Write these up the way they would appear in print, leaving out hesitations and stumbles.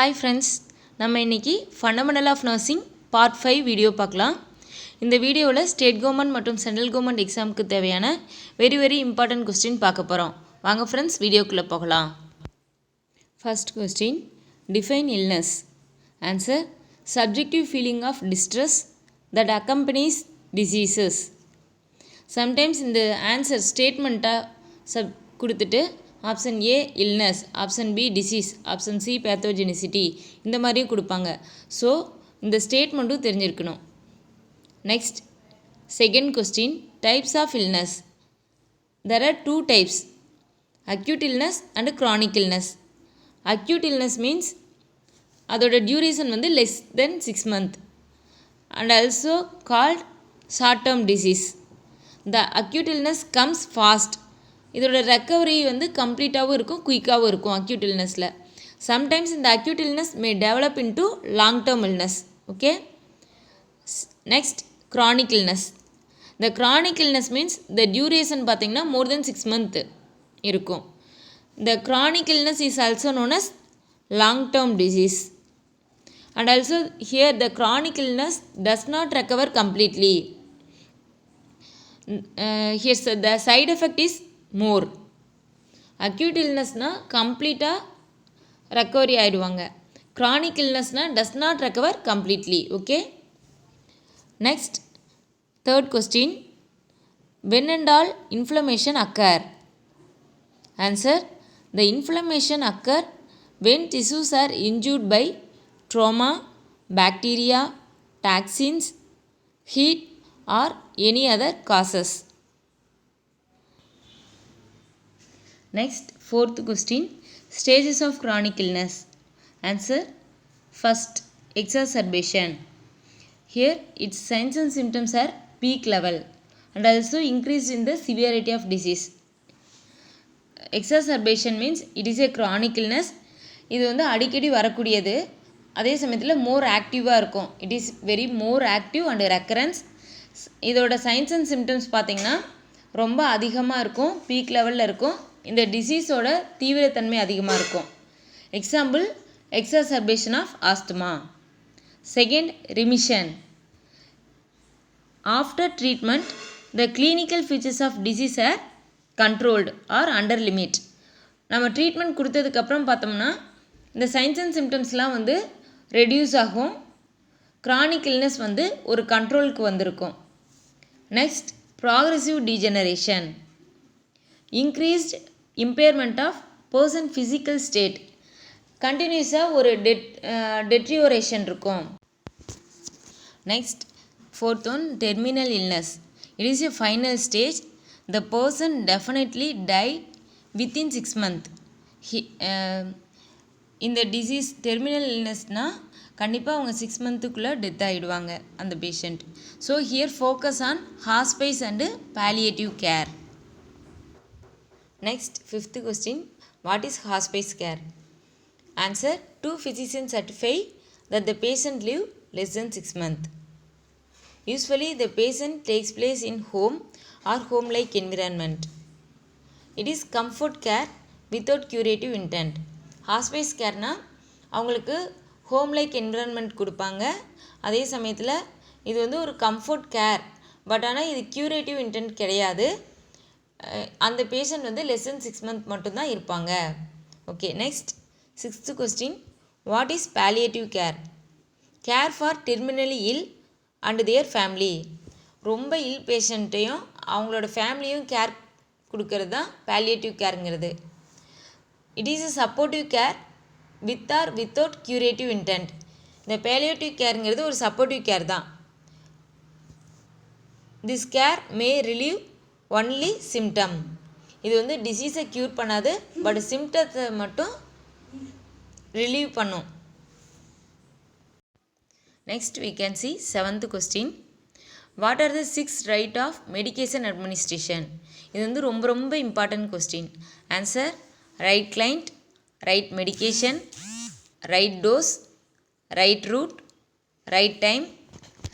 Hi friends, நம்ம இன்றைக்கி fundamental of nursing part 5 video பார்க்கலாம். இந்த வீடியோவில் ஸ்டேட் கவர்மெண்ட் மற்றும் சென்ட்ரல் கவர்மெண்ட் எக்ஸாமுக்கு தேவையான வெரி இம்பார்ட்டன்ட் கொஸ்டின் பார்க்க போகிறோம். வாங்க ஃப்ரெண்ட்ஸ், வீடியோக்குள்ளே போகலாம். First question, define illness. Answer, subjective feeling of distress that accompanies diseases. Sometimes இந்த ஆன்சர் ஸ்டேட்மெண்ட்டாக கொடுத்துட்டு option A illness, option B disease, option C pathogenicity இந்த மாதிரியும் கொடுப்பாங்க. ஸோ இந்த ஸ்டேட்மெண்ட்டும் தெரிஞ்சிருக்கணும். Next second question, types of illness. There are 2 types, acute illness and chronic illness. acute illness means அதோட டியூரேஷன் வந்து less than 6 months and also called short term disease. The acute illness comes fast. இதோட recovery வந்து கம்ப்ளீட்டாகவும் இருக்கும், குயிக்காகவும் இருக்கும் acute இல்னஸில். Sometimes இந்த acute illness may develop into long term illness. Okay. Next chronic illness. இந்த க்ரானிக் இல்னஸ் மீன்ஸ் இந்த டியூரேஷன் பார்த்திங்கன்னா மோர் தென் 6 months இருக்கும். இந்த chronic illness is also known as long term disease. And also here the chronic illness does not recover completely. Here's the side effect is more. Acute இல்னஸ்னால் கம்ப்ளீட்டாக recovery ஆகிடுவாங்க. Chronic இல்னஸ்னால் does not recover completely. Okay. Next third question, when and all inflammation occur. Answer, the inflammation occur when tissues are injured by trauma, bacteria, toxins, heat or any other causes. Next, fourth question, stages of chronic illness. Answer, first, exacerbation. Here, its signs and symptoms are peak level and also increase in the severity of disease. Exacerbation means it is a chronic illness. இது வந்து அடிக்கடி வரக்கூடியது, அதே சமயத்தில் மோர் ஆக்டிவாக இருக்கும். It is very more active and recurrence. இதோட science and symptoms பார்த்திங்கன்னா ரொம்ப அதிகமாக இருக்கும், பீக் லெவலில் இருக்கும். இந்த டிசீஸோட தீவிரத்தன்மை அதிகமாக இருக்கும். Example, exacerbation of asthma. Second, remission. After treatment the clinical features of disease are controlled or under limit. நம்ம ட்ரீட்மெண்ட் கொடுத்ததுக்கப்புறம் பார்த்தோம்னா இந்த சைன்ஸ் அண்ட் சிம்டம்ஸ்லாம் வந்து ரெடியூஸ் ஆகும். க்ரானிக் இல்னஸ் வந்து ஒரு கண்ட்ரோலுக்கு வந்திருக்கும். Next, progressive degeneration. Increased impairment of person physical state. கண்டினியூஸாக ஒரு டெட்ரியோரேஷன் இருக்கும். Next fourth one, terminal illness. It is a final stage. The person definitely die within 6 months. இந்த டிசீஸ் டெர்மினல் இல்னஸ்னால் கண்டிப்பாக அவங்க 6 monthsக்குள்ளே டெத் ஆகிடுவாங்க அந்த patient. So here focus on hospice and palliative care. Next, fifth question, what is hospice care? Answer, 2 physicians certify that the patient live less than 6 months. Usually, the patient takes place in home or home-like environment. It is comfort care without curative intent. Hospice careனா அவங்களுக்கு home-like environment கொடுப்பாங்க. அதே சமயத்தில் இது வந்து ஒரு comfort care, but ஆனால் இது curative intend கிடையாது. அந்த பேஷண்ட் வந்து லெஸ் தென் 6 months மட்டும்தான் இருப்பாங்க. Okay. Next sixth question, what is palliative care? Care for terminally ill and their family. ரொம்ப இல் பேஷண்ட்டையும் அவங்களோட ஃபேமிலியும் கேர் கொடுக்கறது தான் பாலியேட்டிவ் கேருங்கிறது. It is a supportive care with or without curative intent. இந்த பாலியேட்டிவ் கேருங்கிறது ஒரு சப்போர்ட்டிவ் கேர் தான். This care may relieve only symptom. இது வந்து டிசீஸை க்யூர் பண்ணாது, பட் சிம்டத்தை மட்டும் ரிலீவ் பண்ணும். Next we can see 7th question, what are the 6 right of medication administration? இது வந்து ரொம்ப important question. Answer, right client, right medication, right dose, right route, right time,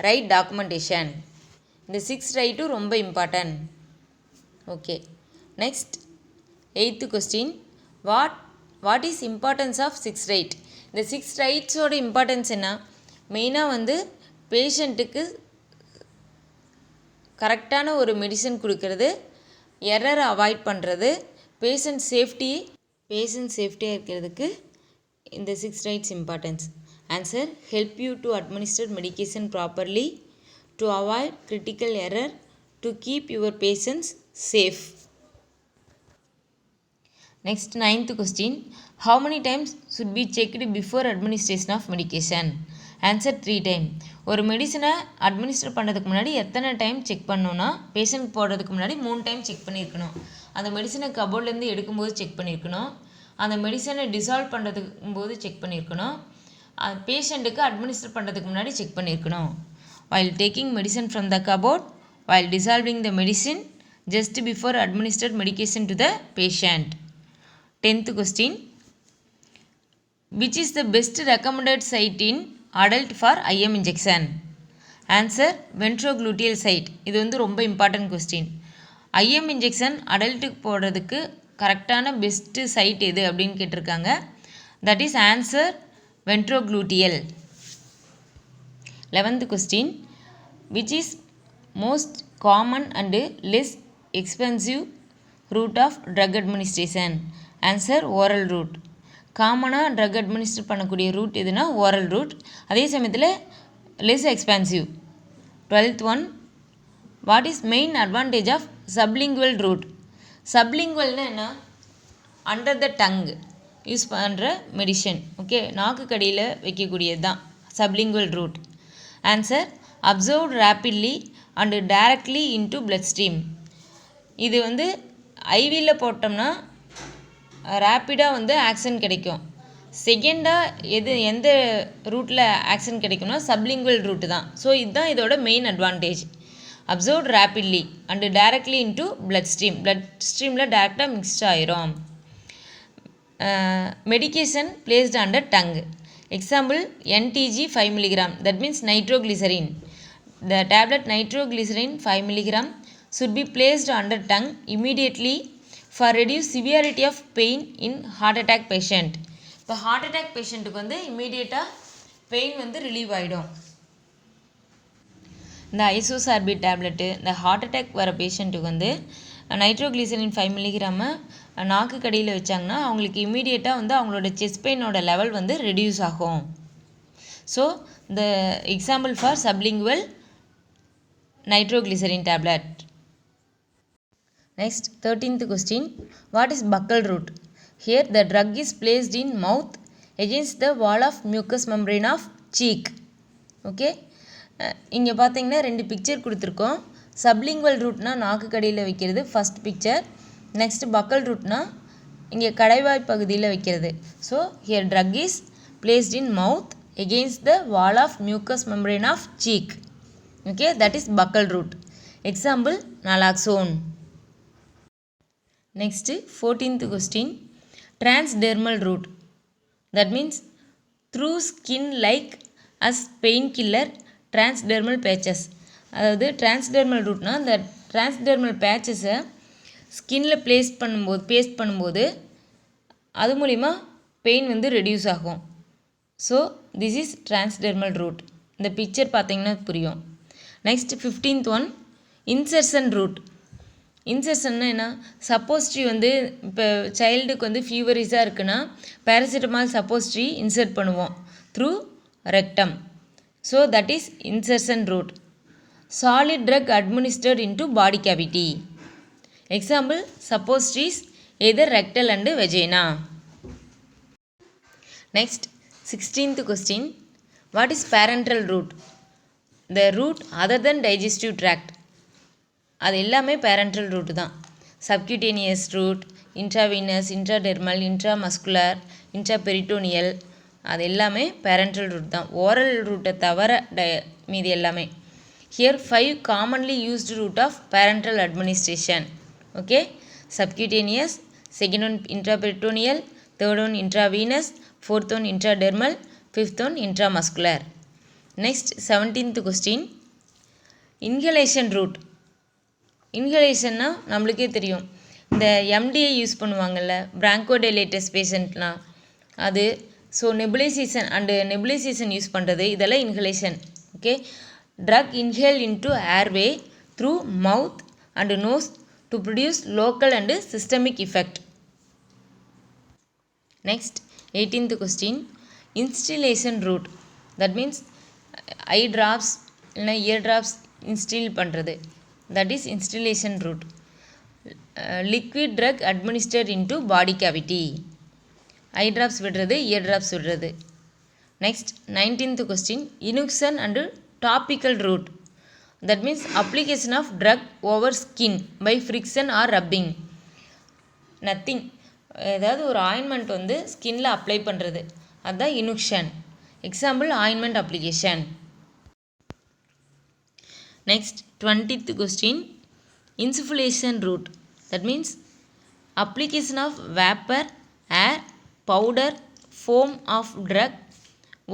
right documentation. இந்த 6 ரைட்டும் ரொம்ப important. Okay. Next 8th question, what is importance of 6 right? இந்த 6 ரைட்ஸோட importance என்ன, மெயினாக வந்து பேஷண்ட்டுக்கு கரெக்டான ஒரு மெடிசன் கொடுக்கறது, எரரை அவாய்ட் பண்ணுறது, பேஷண்ட் சேஃப்டியாக இருக்கிறதுக்கு இந்த 6 rights importance. Answer, help you to administer medication properly, to avoid critical error, to keep your patients safe. Next, 9th question. How many times should be checked before administration of medication? Answer, 3 times. ஒரு மெடிசனை administer பண்ணுறதுக்கு முன்னாடி எத்தனை time check பண்ணணும்னா, patient போடுறதுக்கு முன்னாடி 3 time check பண்ணியிருக்கணும். அந்த மெடிசனை கபோர்ட்லேருந்து எடுக்கும்போது செக் பண்ணியிருக்கணும், அந்த மெடிசனை டிசால்வ் பண்ணுறதுக்கு போது செக் பண்ணியிருக்கணும், பேஷண்ட்டுக்கு அட்மினிஸ்டர் பண்ணுறதுக்கு முன்னாடி செக் பண்ணியிருக்கணும். While taking medicine from the cupboard, while dissolving the medicine, just before administered medication to the patient. 10th question. Which is the best recommended site in adult for IM injection? Answer, ventrogluteal site. இது வந்து ரொம்ப important question. IM injection அடல்ட்டுக்கு போடுறதுக்கு கரெக்டான best side எது அப்படின்னு கேட்டிருக்காங்க. That is answer, ventrogluteal. 11th question. Which is most common and less expensive route of drug administration? Answer, oral route. காமனாக drug administer பண்ணக்கூடிய ரூட் எதுனா ஓரல் ரூட், அதே சமயத்தில் less expensive. 12th one. What is main advantage of sublingual route? சப்லிங்குவல்னா என்ன, under the tongue use பண்ணுற medicine. Okay, நாக்கு கடியில் வைக்கக்கூடியது தான் sublingual route. Answer, absorbed rapidly and directly into blood stream. இது வந்து ஐவியில் போட்டோம்னா ரேப்பிடாக வந்து ஆக்ஷன் கிடைக்கும். செகண்டாக எந்த ரூட்டில் ஆக்ஷன் கிடைக்கும்னா சப்லிங்குவல் ரூட்டு தான். ஸோ இதுதான் இதோட main advantage. Absorbed rapidly and directly into blood ஸ்ட்ரீமில் டைரெக்டாக மிக்ஸ்ட் ஆயிரும். Medication placed under tongue. Example, NTG 5 mg, that means nitroglycerin. The tablet nitroglycerin 5 mg should be placed under tongue immediately for reduce severity of pain in heart attack patient. இப்போ heart attack பேஷண்ட்டுக்கு வந்து இம்மீடியட்டாக pain வந்து relieve ஆகிடும். இந்த ஐசோசார்பிட் tablet இந்த heart attack வர பேஷண்ட்டுக்கு வந்து நைட்ரோக்ளிசரின் 5 mg நாக்கு கடியில் வச்சாங்கன்னா அவங்களுக்கு இம்மீடியட்டாக வந்து அவங்களோட செஸ்ட் பெயினோட லெவல் வந்து ரெடியூஸ் ஆகும். So the example for sublingual nitroglycerin tablet. Next, 13th question. What is buccal root? Here the drug is placed in mouth against the wall of mucous membrane of cheek. Okay, இங்கே பார்த்தீங்கன்னா 2 picture கொடுத்துருக்கோம். Sublingual ரூட்னா நாக்கு கடியில் வைக்கிறது first picture. Next buccal ரூட்னா இங்கே கடைவாய் பகுதியில் வைக்கிறது. So here drug is placed in mouth against the wall of mucous membrane of cheek. Okay, that is buccal root. Example, naloxone. Next, 14th question. Transdermal root. That means through skin like as painkiller transdermal patches. அதாவது transdermal rootனா இந்த transdermal patches-ஐ ஸ்கின்னில் paste பண்ணும்போது அது மூலிமா pain வந்து reduce ஆகும். So this is transdermal root. இந்த picture பார்த்தீங்கன்னா புரியும். Next 15th one, insertion route. இன்சர்ஷன்னா என்ன, சப்போஸ்ட்ரி வந்து இப்போ சைல்டுக்கு வந்து ஃபீவரிஸாக இருக்குன்னா பேராசிட்டமால் சப்போஸ்ட்ரி இன்சர்ட் பண்ணுவோம் through rectum. So that is insertion route. Solid drug administered into body cavity. Example, suppositories either rectal and vagina. Next 16th question. What is parenteral root? The root other than digestive tract. அது எல்லாமே parenteral root தான். subcutaneous root, intravenous, intradermal, intramuscular, intraperitoneal, அது எல்லாமே parenteral root தான். oral root தவிர மீதி எல்லாமே. Here 5 commonly used route of parenteral administration. Okay, subcutaneous, second one intraperitoneal, third one intravenous, fourth one intradermal, fifth one intramuscular. Next 17th question. Inhalation route. இன்ஹலேஷன்னா நம்மளுக்கே தெரியும், இந்த MDI use பண்ணுவாங்கள்ல bronchodilators பேஷண்ட்லாம், அது so nebulisation and nebulisation use பண்ணுறது இதெல்லாம் inhalation. Okay, drug inhale into airway through mouth and nose to produce local and systemic effect. Next 18th question, instillation route. That means eye drops இல்லைனா ear drops instil பண்ணுறது, that is instillation route. Liquid drug administered into body cavity. Eye drops விடுறது, ear drops விடுறது. Next 19th question, inunction and topical route. That means application of drug over skin by friction or rubbing. Nothing, ஏதாவது ஒரு ointment வந்து ஸ்கின்ல apply பண்ணுறது, அதுதான் inunction. Example ointment application. Next 20th question, insufflation route. That means application of vapour, air, powder, foam of drug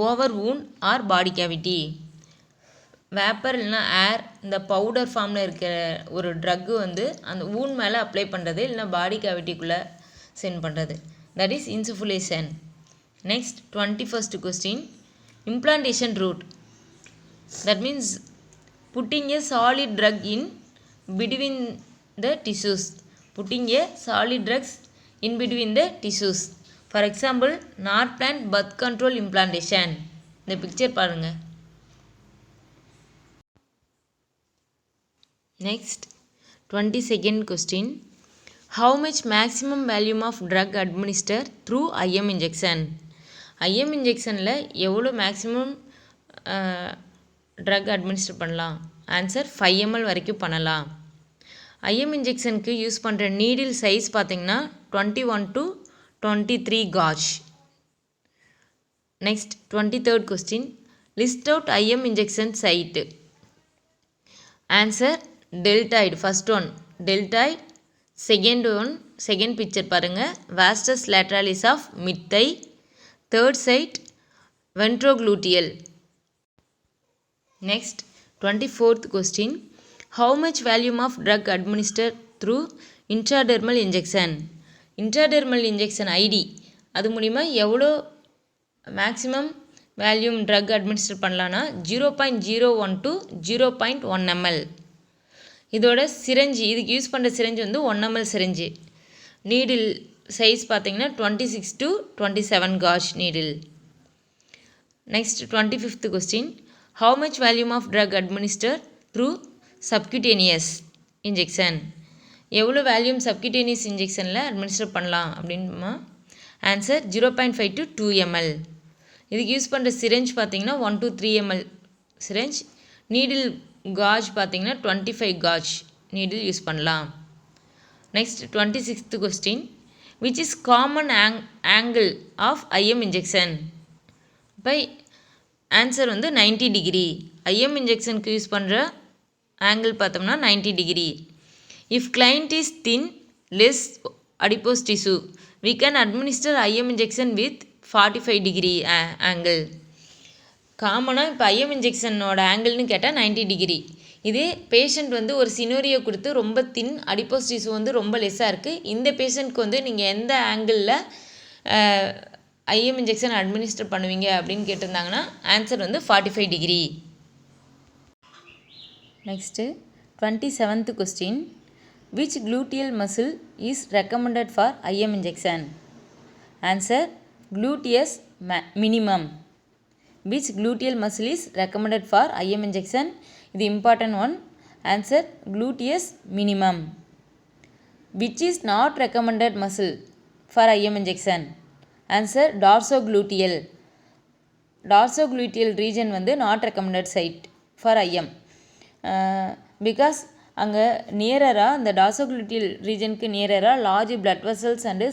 over wound or body cavity. Vapour இல்லைனா air, இந்த powder ஃபார்மில் இருக்கிற ஒரு ட்ரக்கு வந்து அந்த wound மேலே அப்ளை பண்ணுறது, இல்லைனா பாடி கேவிட்டிக்குள்ளே சென்ட் பண்ணுறது, that is insufflation. Next 21st question, implantation route. That means putting a solid drug in between the tissues. Putting a solid drugs in between the tissues. For example, Norplant birth control implantation. இந்த picture பாருங்க. Next 22nd question, how much maximum volume of drug administered through IM injection. IM injectionல எவ்வளோ maximum drug administer பண்ணலாம்? Answer 5 ml வரைக்கும் பண்ணலாம். IM இன்ஜெக்ஷனுக்கு use பண்ணுற needle size பார்த்திங்கன்னா 21 to 23 gauge. Next 23rd question, list out IM injection site. Answer deltoid. First one deltoid, second picture பாருங்கள், vastus lateralis of mid thigh, third site ventrogluteal. Next 24th question, how much volume of drug administered through intradermal injection. Intradermal injection ID அது மூலிமா எவ்வளோ maximum வேல்யூம் drug administer பண்ணலான்னா 0.01 to 0.1 ml. இதோட syringe, இதுக்கு use பண்ணுற syringe வந்து 1 ml syringe. Needle size பார்த்தீங்கன்னா 26 to 27 gauge needle. Next 25th question, how much volume of drug administered through subcutaneous injection. எவ்வளோ வேல்யூம் சப்கியூட்டேனியஸ் இன்ஜெக்ஷனில் அட்மினிஸ்டர் பண்ணலாம் அப்படின்னா ஆன்சர் 0.5 to 2 ml. இதுக்கு யூஸ் பண்ணுற சிரஞ்ச் பார்த்தீங்கன்னா 1 to 3 ml syringe. Needle gauge பார்த்தீங்கன்னா 25 gauge needle use பண்ணலாம். Next 26th question, which is common angle of IM injection. By answer வந்து 90 டிகிரி. ஐஎம் இன்ஜெக்ஷனுக்கு யூஸ் பண்ணுற ஆங்கிள் பார்த்தோம்னா 90 degree. If client is thin less adipose tissue we can administer IM injection with 45 degree angle. காமனாக இப்போ IIM இன்ஜெக்ஷனோட ஆங்கிள்னு கேட்டால் 90 degree. இதே patient வந்து ஒரு சினோரியோ கொடுத்து ரொம்ப தின் அடிப்போஸ் டிஷ்யூ வந்து ரொம்ப லெஸ்ஸாக இருக்குது, இந்த பேஷண்ட்க்கு வந்து நீங்கள் எந்த ஆங்கிளில் ஐஎம் இன்ஜெக்ஷன் அட்மினிஸ்டர் பண்ணுவீங்க அப்படின்னு கேட்டிருந்தாங்கன்னா ஆன்சர் வந்து 45 degree. Next 27th question, which gluteal muscle is recommended for IM injection. Answer gluteus minimum. Which gluteal muscle is recommended for IM injection? இது important one. Answer gluteus minimum. Which is not recommended muscle for IM injection? Answer dorsogluteal. Dorsogluteal region வந்து not recommended site for IM. Because அங்கே நியரராக இந்த dorsogluteal ரீஜனுக்கு நியரராக large blood vessels and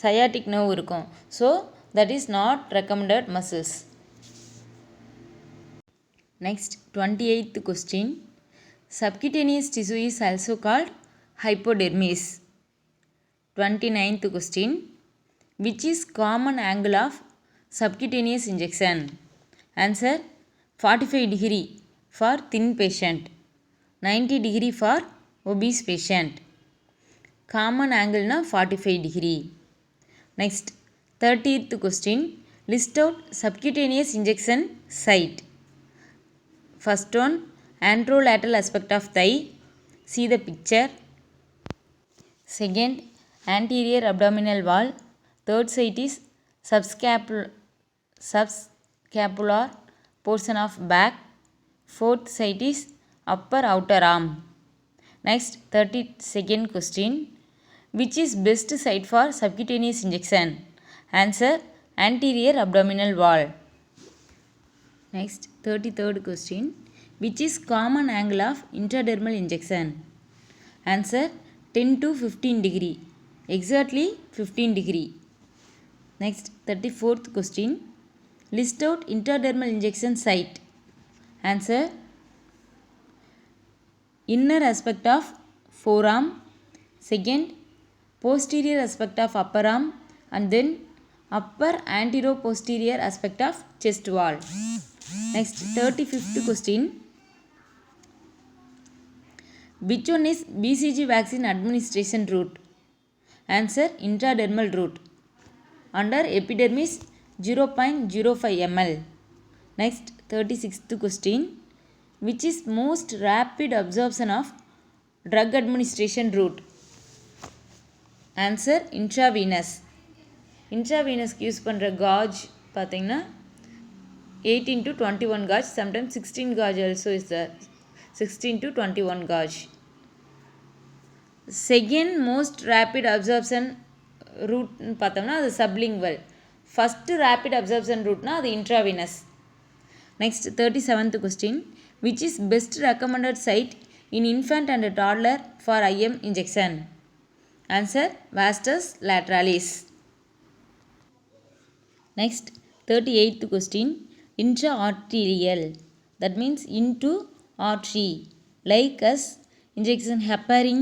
sciatic nerve இருக்கும். So that is not recommended muscles. Next 28th question, subcutaneous tissue is also called hypodermis. 29th question, which is common angle of subcutaneous injection. Answer 45 degree for thin patient, 90 degree for obese patient. Common angle na 45 degree. Next 30th question, List out subcutaneous injection site. First one, anterolateral aspect of thigh. See the picture. Second, anterior abdominal wall. Third site is subscapular portion of back. Fourth site is upper outer arm. Next, 32nd question. Which is best site for subcutaneous injection? Answer, anterior abdominal wall. Next, 33rd question. Which is common angle of intradermal injection? Answer, 10 to 15 degree. Exactly 15 degree. Next, 34th question. List out intradermal injection site. Answer, inner aspect of forearm. Second, posterior aspect of upper arm. And then upper anteroposterior aspect of chest wall. Next, 35th question. Which one is BCG vaccine administration route? Answer, intradermal route. Under epidermis 0.05 ml. Next, 36th question. Which is most rapid absorption of drug administration route? Answer, intravenous. Intravenous use பண்ணுற gauge பார்த்தீங்கன்னா 18 to 21 gauge, sometimes 16 gauge also is there. 16 to 21 gauge. Second most rapid absorption route பார்த்தோம்னா அது sublingual. First rapid absorption route அது intravenous. Next, 37th question. Which is best recommended site in infant and toddler for IM injection? Answer, vastus lateralis. Next, 38th question. Intraarterial, that means into artery, like as injection heparin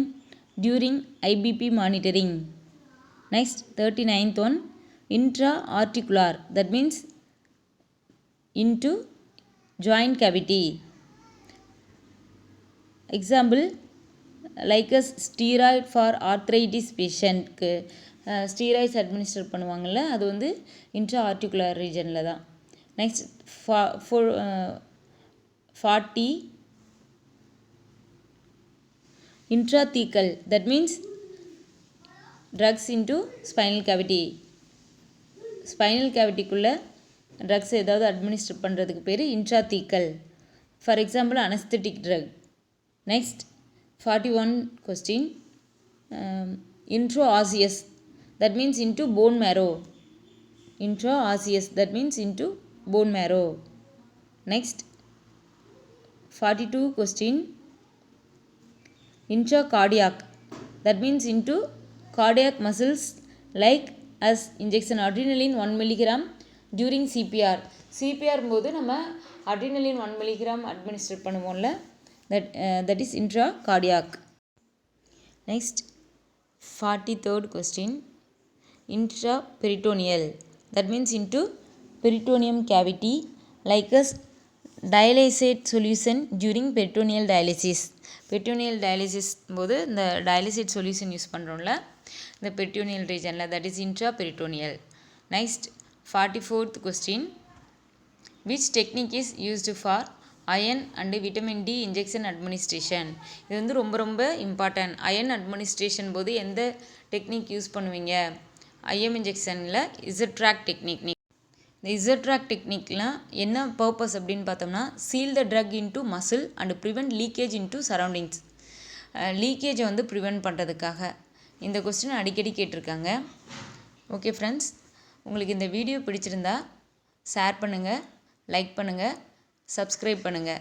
during IBP monitoring. Next, 39th one. Intraarticular, that means into joint cavity. Example, like as steroid for arthritis patient க்கு steroids administer பண்ணுவாங்கல்ல, அது வந்து intraarticular regionல தான். Next, 40 intrathecal, that means drugs into spinal cavity. Spinal கேவிட்டிக்குள்ளே drugs ஏதாவது administer பண்ணுறதுக்கு பேர் intrathecal. For example anaesthetic drug. Next, 41 question. Intraosseous, that means into bone marrow. Intraosseous, that means into bone marrow. Next, 42 question. Intracardiac, that means into cardiac muscles, like as injection adrenaline 1 mg during CPR. CPR போது நம்ம adrenaline 1 mg administer பண்ணுவோம்ல, that is intracardiac. Next, 43rd question. Intraperitoneal, that means into peritoneum cavity, like as dialysate solution during peritoneal dialysis. Peritoneal dialysis போது இந்த dialysate solution use பண்ணுறோம்ல, இந்த peritoneal regionல, that is intraperitoneal. Next, 44th question. Which technique is used for iron and vitamin D injection administration? இது வந்து ரொம்ப ரொம்ப important. Iron administration போது எந்த technique use பண்ணுவீங்க? ஐஎம் இன்ஜெக்ஷனில் இசட்ராக் டெக்னிக். இந்த இசட்ராக் டெக்னிக்லாம் என்ன பர்பஸ் அப்படின்னு பார்த்தோம்னா, seal the drug into muscle and prevent leakage into surroundings. லீக்கேஜை வந்து ப்ரிவெண்ட் பண்ணுறதுக்காக இந்த கொஸ்டின் அடிக்கடி கேட்டிருக்காங்க. ஓகே ஃப்ரெண்ட்ஸ், உங்களுக்கு இந்த வீடியோ பிடிச்சிருந்தா ஷேர் பண்ணுங்கள், லைக் பண்ணுங்கள், சப்ஸ்கிரைப் பண்ணுங்கள்.